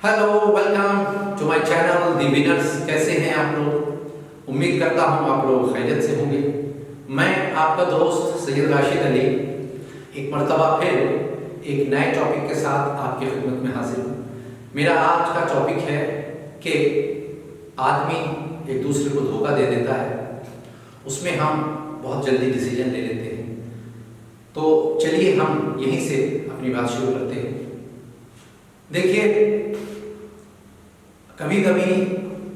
Hello, welcome to my channel the winners. कैसे हैं आप लोग? उम्मीद करता हूं आप लोग खैरियत से होंगे। मैं आपका दोस्त सैयद राशिद अली एक मरतबा फिर एक नए टॉपिक के साथ आपकी खिदमत में हाजिर हूँ। मेरा आज का टॉपिक है कि आदमी एक दूसरे को धोखा दे देता है, उसमें हम बहुत जल्दी डिसीजन ले लेते हैं। तो चलिए हम यहीं से अपनी बात शुरू करते हैं। देखिए, कभी कभी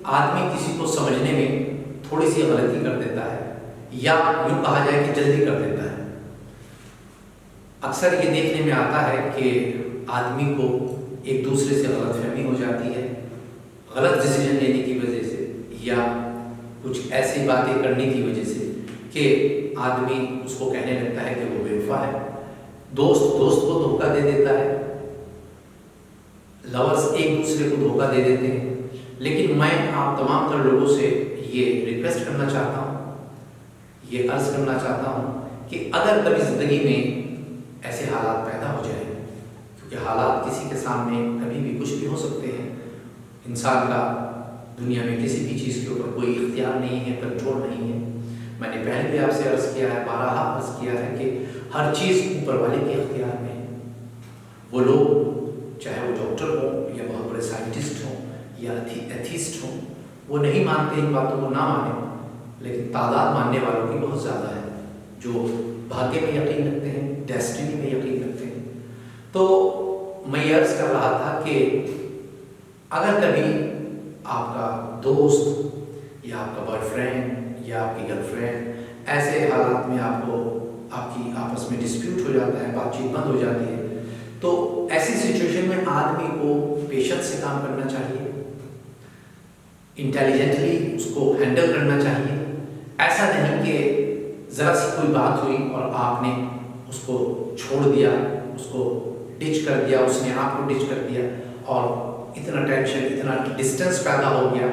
आदमी किसी को समझने में थोड़ी सी गलती कर देता है या यूँ कहा जाए कि जल्दी कर देता है। अक्सर ये देखने में आता है कि आदमी को एक दूसरे से गलतफहमी हो जाती है, गलत डिसीजन लेने की वजह से या कुछ ऐसी बातें करने की वजह से कि आदमी उसको कहने लगता है कि वो बेवफा है। दोस्त दोस्त को धोखा दे देता है, लवर्स एक दूसरे को धोखा दे देते हैं। लेकिन मैं आप तमाम तर लोगों से ये रिक्वेस्ट करना चाहता हूँ, ये अर्ज करना चाहता हूँ कि अगर कभी ज़िंदगी में ऐसे हालात पैदा हो जाए, क्योंकि हालात किसी के सामने कभी भी कुछ भी हो सकते हैं, इंसान का दुनिया में किसी भी चीज़ के ऊपर कोई इख्तियार नहीं है, कंट्रोल नहीं है। मैंने पहले भी आपसे अर्ज़ किया है, बारहा अर्ज़ किया है कि हर चीज़ ऊपर वाले के इख्तियार में है। वो लोग चाहे वो डॉक्टर हो या बहुत बड़े साइंटिस्ट हों या एथिस्ट हों, वो नहीं मानते, इन बातों को ना माने, लेकिन तादाद मानने वालों की बहुत ज़्यादा है जो भाग्य में यकीन रखते हैं, डेस्टिनी में यकीन रखते हैं। तो मैं ये अर्ज़ कर रहा था कि अगर कभी आपका दोस्त या आपका बॉयफ्रेंड या आपकी गर्लफ्रेंड ऐसे हालात में आपकी आपस में डिस्प्यूट हो जाता है, बातचीत बंद हो जाती है, तो ऐसी सिचुएशन में आदमी को पेशेंस से काम करना चाहिए, इंटेलिजेंटली उसको हैंडल करना चाहिए। ऐसा नहीं कि ज़रा सी कोई बात हुई और आपने उसको छोड़ दिया, उसको डिच कर दिया, उसने आपको डिच कर दिया और इतना टेंशन, इतना डिस्टेंस पैदा हो गया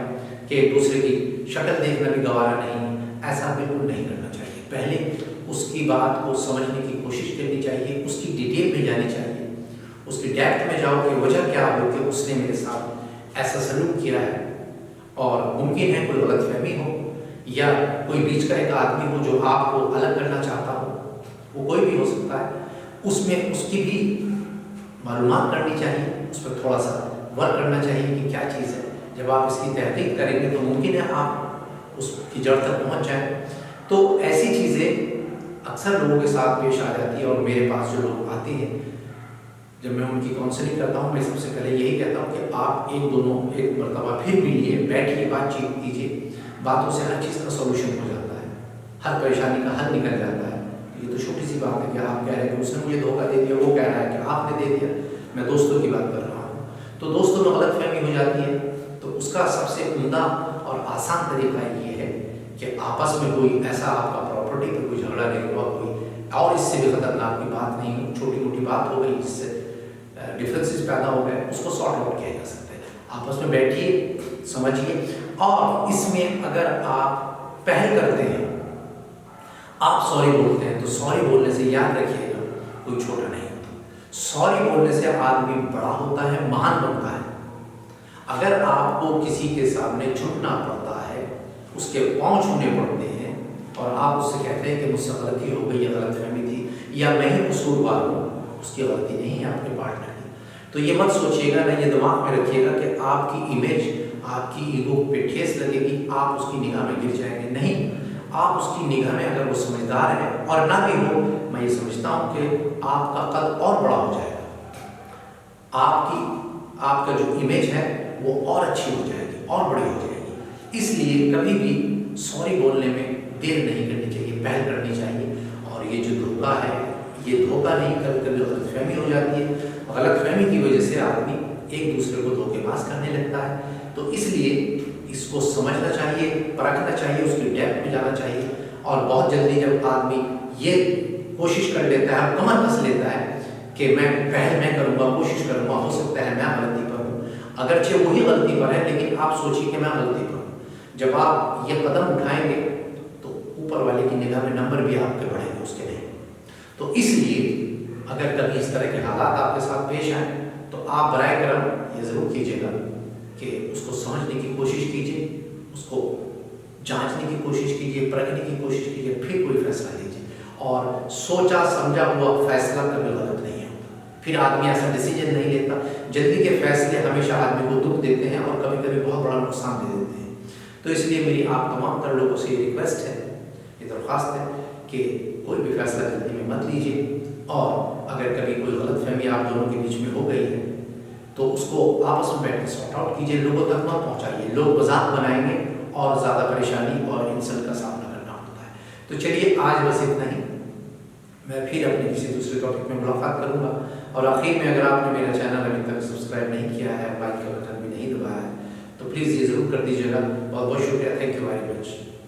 कि एक दूसरे की शक्ल देखना भी गवारा नहीं। ऐसा बिल्कुल नहीं करना चाहिए। पहले उसकी बात को समझने की कोशिश करनी चाहिए, उसकी डिटेल में जानी चाहिए, उसकी डेप्थ में जाओ कि वजह क्या हो कि उसने मेरे साथ ऐसा सलूक किया है। और मुमकिन है कोई गलतफहमी हो या कोई बीच का एक आदमी हो जो आपको अलग करना चाहता हो, वो कोई भी हो सकता है। उसमें उसकी भी मालूमात करनी चाहिए, उस पर थोड़ा सा वर्क करना चाहिए कि क्या चीज़ है। जब आप इसकी तहकीक करेंगे तो मुमकिन है आप उसकी जड़ तक पहुँच जाए। तो ऐसी चीज़ें अक्सर लोगों के साथ पेश आ जाती है और मेरे पास जो लोग आते हैं, जब मैं उनकी काउंसलिंग करता हूँ, मैं सबसे पहले यही कहता हूँ कि आप एक मरतबा फिर मिलिए, बैठिए, बातचीत कीजिए। बातों से हर चीज़ का सोल्यूशन हो जाता है, हर परेशानी का हल निकल जाता है। ये तो छोटी सी बात है कि आप कह रहे हैं कि उसने मुझे धोखा दे दिया, वो कह रहा है कि आपने दे दिया। मैं दोस्तों की बात कर रहा हूँ। तो दोस्तों में गलतफहमी हो जाती है, तो उसका सबसे उम्दा और आसान तरीका ये है कि आपस में कोई ऐसा आपका प्रॉपर्टी पर कोई झगड़ा नहीं हुआ, कोई और इससे भी खतरनाक कोई बात नहीं, छोटी मोटी बात हो गई जिससे डिफरेंसेस पैदा हो गए, उसको सॉर्ट आउट किया जा सकता है। आपस में बैठिए, समझिए। और इसमें अगर आप पहल करते हैं, आप सॉरी बोलते हैं, तो सॉरी बोलने से याद रखिएगा कोई छोटा नहीं होता। सॉरी बोलने से आदमी बड़ा होता है, महान बनता है। अगर आपको किसी के सामने झुकना पड़ता है, उसके पाँव छूने पड़ते हैं और आप उससे कहते हैं कि मुझसे गलती हो गई या गलतफहमी थी या मैं ही कसूरवार हूँ, उसकी गलती नहीं है आपके पार्टनर की। तो ये मत सोचिएगा ना, ये दिमाग में रखिएगा कि आपकी इमेज, आपकी ईगो पे ठेस लगेगी, आप उसकी निगाह में गिर जाएंगे। नहीं, आप उसकी निगाह में अगर वो समझदार है और ना भी हो, मैं ये समझता हूँ कि आपका कद और बड़ा हो जाएगा, आपका जो इमेज है वो और अच्छी हो जाएगी और बड़ी हो जाएगी। इसलिए कभी भी सॉरी बोलने में देर नहीं करनी चाहिए, पहल करनी चाहिए। और ये जो धोखा है, ये धोखा नहीं, कभी कभी गलतफहमी हो जाती है। गलतफहमी की वजह से आदमी एक दूसरे को धोखेबाज करने लगता है। तो इसलिए इसको समझना चाहिए, परखना चाहिए, उसकी डेप्थ में जाना चाहिए। और बहुत जल्दी जब आदमी ये कोशिश कर लेता है, कमर कस लेता है कि मैं करूँगा, कोशिश करूँगा, हो सकता है मैं गलती पर हूँ, अगरचे वही गलती पर है, लेकिन आप सोचिए कि मैं गलती पर हूँ। जब आप ये कदम उठाएंगे तो ऊपर वाले की निगाह में नंबर भी आपके बढ़ेंगे उसके लिए। तो इसलिए अगर कभी इस तरह के हालात आपके साथ पेश आए तो आप बराए करम ये ज़रूर कीजिएगा कि उसको समझने की कोशिश कीजिए, उसको जांचने की कोशिश कीजिए, परखने की कोशिश कीजिए, फिर कोई फैसला लीजिए। और सोचा समझा हुआ फैसला कभी गलत नहीं होता। फिर आदमी ऐसा डिसीजन नहीं लेता। जल्दी के फैसले हमेशा आदमी को दुख देते हैं और कभी कभी बहुत बड़ा नुकसान दे देते हैं। तो इसलिए मेरी आप तमाम तर लोगों से रिक्वेस्ट है, ये दरख्वास्त है कि कोई भी फैसला जल्दी में मत लीजिए। और अगर कभी कोई गलतफहमी आप दोनों के बीच में हो गई है तो उसको आपस में बैठ के सॉर्ट आउट कीजिए, लोगों तक मत पहुंचाइए। लोग मजाक बनाएंगे और ज़्यादा परेशानी और इंसल्ट का सामना करना होता है। तो चलिए आज बस इतना ही, मैं फिर अपने किसी दूसरे टॉपिक में मुलाकात करूंगा। और आखिर में अगर आपने मेरा चैनल अभी तक सब्सक्राइब नहीं किया है, लाइक का बटन भी नहीं दबाया है, तो प्लीज़ ये ज़रूर कर दीजिएगा। बहुत बहुत शुक्रिया, थैंक यू वेरी मच।